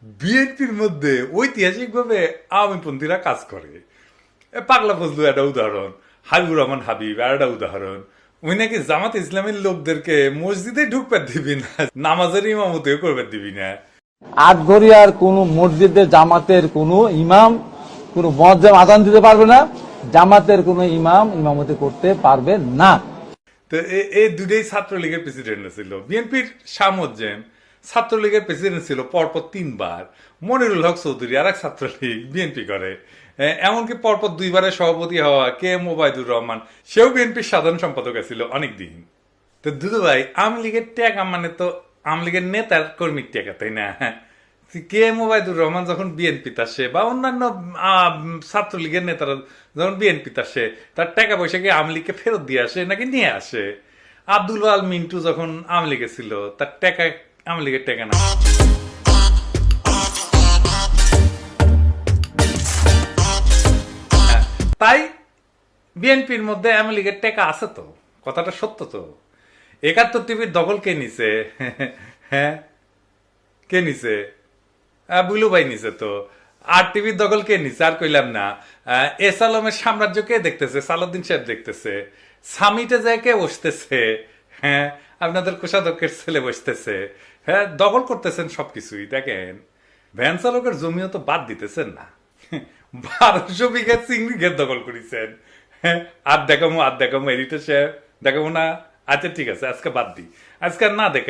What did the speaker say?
বিএনপির মধ্যে ঐতিহাসিকভাবে আওয়ামীপন্থীরা কাজ করে। পাগলা ফজলু একটা উদাহরণ, হাবিবুর রহমান হাবিব আর একটা উদাহরণ। ওই নাকি জামাত ইসলামের লোকদেরকে মসজিদে ঢুকতে দিবি না, নামাজের ইমামতিও করবে দিবি না। আটঘরিয়ার কোন মসজিদে জামাতের কোন ইমাম কোন মুয়াজ্জিন আযান দিতে পারবে না, জামাতের কোন ইমাম ইমামতি করতে পারবে না। তো এই দুটাই ছাত্রলীগের প্রেসিডেন্ট ছিল। বিএনপির শামুজ্জেম ছাত্রলীগের প্রেসিডেন্ট ছিল পরপর 3 বার। মনিরুল হক চৌধুরী আর এক ছাত্রলীগ বিএনপি করে। এমনকি পরপর 2 বারের সভাপতি হওয়া কে এম ওবায়দুর রহমান, সেও বিএনপির সাধারণ সম্পাদক ছিল অনেকদিন। তো দুদু ভাই, আওয়ামী লীগের টাকা মানে তো আওয়ামী লীগের নেতার কর্মীর টাকা, তাই না? কে এম ওবায়দুর রহমান যখন বিএনপিতে আসে বা অন্যান্য ছাত্রলীগের নেতারা যখন বিএনপিতে আসে, তার টাকা পয়সা কি আওয়ামী লীগকে ফেরত দিয়ে আসে নাকি নিয়ে আসে? আব্দুল আল মিন্টু যখন আওয়ামী লীগে ছিল, তার টাকা আওয়ামী লীগের টাকা না। তাই বিএনপির মধ্যে আওয়ামী লীগের টাকা আছে তো, কথাটা সত্য তো। 71 টিভির দখল কে নিছে? হ্যাঁ, কে নিছে? বুলু ভাই নিছে তো। আর টিভির দখল কে নিছে? আর কইলাম না। এস আলমের সাম্রাজ্য কে দেখতেছে? সালাউদ্দিন সাহেব দেখতেছে। সামিটে যায় কে বসতেছে? হ্যাঁ, আপনাদের কোষাধ্যক্ষের ছেলে বসতেছে। হ্যাঁ, দখল করতেছেন সবকিছুই। দেখেন, ভ্যান চালকের জমিও তো বাদ দিতেছেন না। 1200 বিঘা চিংড়ি ঘের দখল করেছেন। হ্যাঁ, আর দেখামো এডিটর সাহেব দেখাবো না। আচ্ছা ঠিক আছে, আজকে বাদ দিই, আজকে আর না দেখা।